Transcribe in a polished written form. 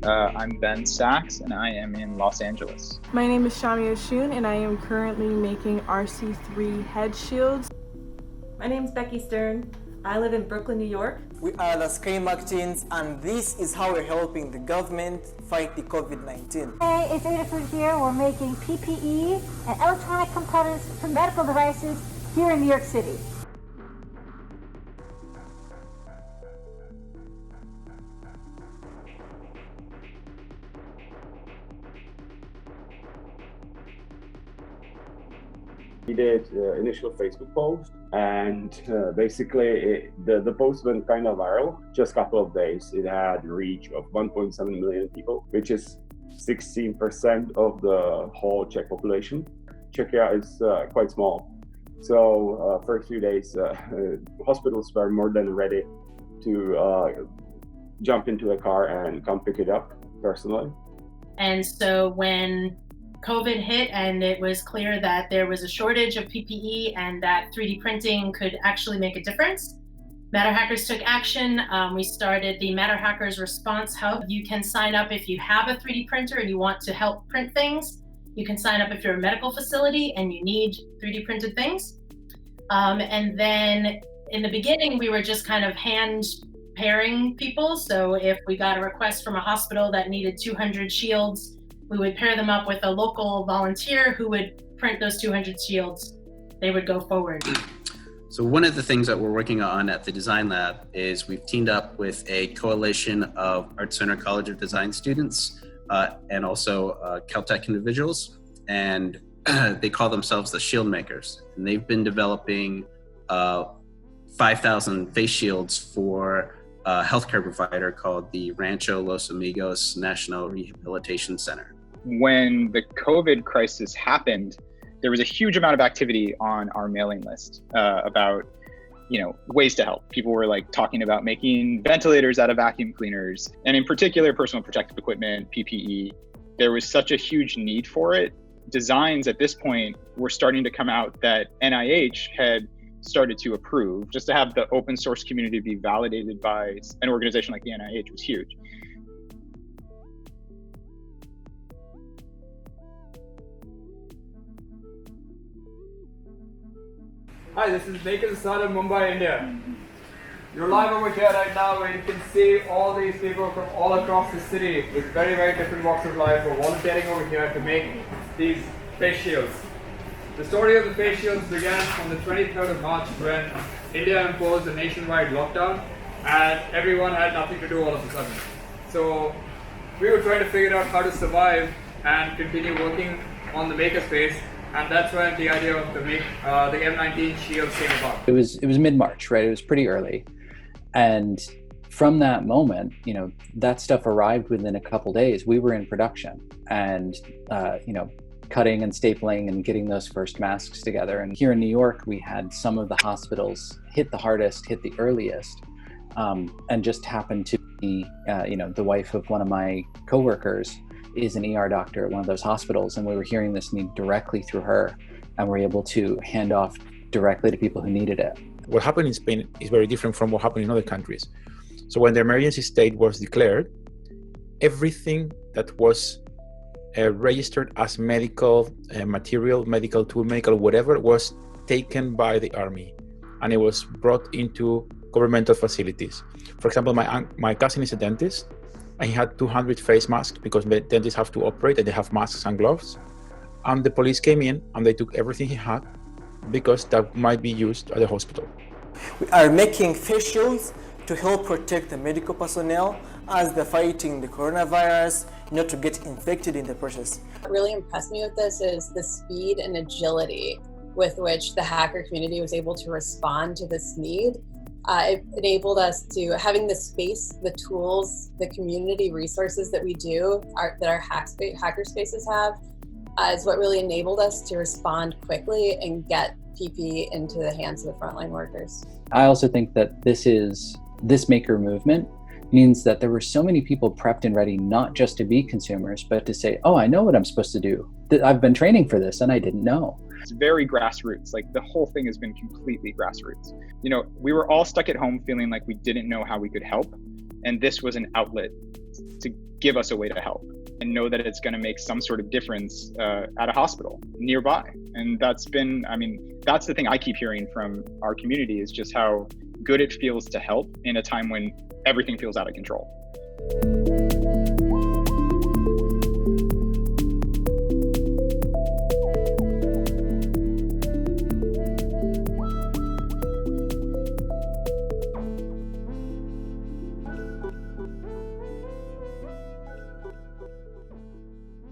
I'm Ben Sachs, and I am in Los Angeles. My name is Shami Oshun, and I am currently making RC3 head shields. My name is Becky Stern. I live in Brooklyn, New York. We are the Screen Magazines, and this is how we're helping the government fight the COVID-19. Hey, it's Ada Food here. We're making PPE and electronic components for medical devices here in New York City. We did initial Facebook post, and basically the post went kind of viral. Just a couple of days, it had reach of 1.7 million people, which is 16% of the whole Czech population. Czechia is quite small, so for a few days, hospitals were more than ready to jump into a car and come pick it up personally. And so when COVID hit and it was clear that there was a shortage of PPE and that 3D printing could actually make a difference, Matterhackers took action. We started the Matterhackers Response Hub. You can sign up if you have a 3D printer and you want to help print things. You can sign up if you're a medical facility and you need 3D printed things. And then in the beginning, we were just kind of hand pairing people. So if we got a request from a hospital that needed 200 shields, we would pair them up with a local volunteer who would print those 200 shields. They would go forward. So one of the things that we're working on at the Design Lab is we've teamed up with a coalition of Art Center College of Design students and also Caltech individuals, and they call themselves the Shield Makers. And they've been developing 5,000 face shields for a healthcare provider called the Rancho Los Amigos National Rehabilitation Center. When the COVID crisis happened, there was a huge amount of activity on our mailing list about, ways to help. People were talking about making ventilators out of vacuum cleaners, and in particular, personal protective equipment, PPE. There was such a huge need for it. Designs at this point were starting to come out that NIH had started to approve. Just to have the open source community be validated by an organization like the NIH was huge. Hi, this is Making PPE in Mumbai, India. You're live over here right now where you can see all these people from all across the city with very, very different walks of life who are volunteering over here to make these face shields. The story of the face shields began on the 23rd of March when India imposed a nationwide lockdown and everyone had nothing to do all of a sudden. So we were trying to figure out how to survive and continue working on the makerspace, and that's when the idea of the M19 shields came about. It was mid-March, right? It was pretty early. And from that moment, that stuff arrived within a couple days. We were in production and, cutting and stapling and getting those first masks together. And here in New York, we had some of the hospitals hit the hardest, hit the earliest, and just happened to be, the wife of one of my coworkers is an ER doctor at one of those hospitals. And we were hearing this need directly through her, and we're able to hand off directly to people who needed it. What happened in Spain is very different from what happened in other countries. So when the emergency state was declared, everything that was registered as medical material, medical tool, medical whatever, was taken by the army, and it was brought into governmental facilities. For example, my cousin is a dentist, and he had 200 face masks because the dentists have to operate and they have masks and gloves. And the police came in and they took everything he had because that might be used at the hospital. We are making face shields to help protect the medical personnel as they're fighting the coronavirus, not to get infected in the process. What really impressed me with this is the speed and agility with which the hacker community was able to respond to this need. It enabled us to, having the space, the tools, the community resources that we do, that our hacker spaces have, is what really enabled us to respond quickly and get PPE into the hands of the frontline workers. I also think that this maker movement means that there were so many people prepped and ready, not just to be consumers, but to say, oh, I know what I'm supposed to do. I've been training for this and I didn't know. It's very grassroots. The whole thing has been completely grassroots. We were all stuck at home feeling like we didn't know how we could help. And this was an outlet to give us a way to help and know that it's going to make some sort of difference at a hospital nearby. And that's been, I mean, that's the thing I keep hearing from our community, is just how good it feels to help in a time when everything feels out of control.